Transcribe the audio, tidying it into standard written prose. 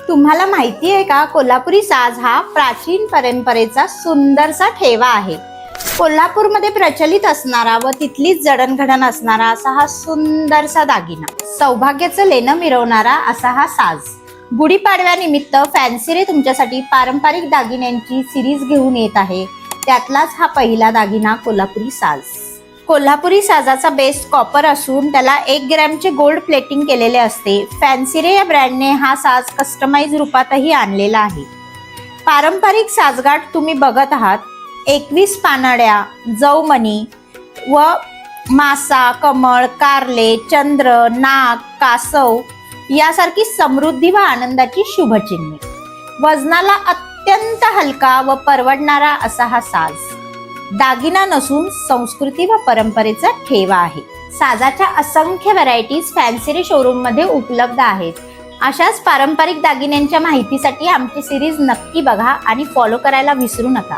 तुम्हाला माहिती आहे का, कोल्हापुरी साज हा प्राचीन परंपरेचा सुंदरसा ठेवा आहे. कोल्हापूरमध्ये प्रचलित असणारा व तिथलीच जडणघडण असणारा असा हा सुंदरसा दागिना, सौभाग्याचं लेणं मिरवणारा असा हा साज. गुढीपाडव्यानिमित्त फॅन्सी रे तुमच्यासाठी पारंपरिक दागिन्यांची सिरीज घेऊन येत आहे. त्यातलाच हा पहिला दागिना कोल्हापुरी साज. कोल्हापुरी साजाचा बेस कॉपर असून त्याला 1 ग्रॅमचे गोल्ड प्लेटिंग केलेले असते. फॅन्सी रे या ब्रँडने हा साज कस्टमाइज रूपातही आणलेला आहे. पारंपरिक साजगाठ तुम्ही बघत आहात. 21 पानाड्या, जवमणी व मासा, कमळ, कारले, चंद्र, नाग, कासव यासारखी समृद्धी व आनंदाची शुभचिन्हे. वजनाला अत्यंत हलका व परवडणारा असा हा साज. दागिना नसून संस्कृती व परंपरेचा ठेवा आहे. साजाच्या असंख्य व्हरायटीज फॅन्सी रे शोरूम मध्ये उपलब्ध आहेत. अशाच पारंपरिक दागिन्यांच्या माहितीसाठी आमची सिरीज नक्की बघा आणि फॉलो करायला विसरू नका.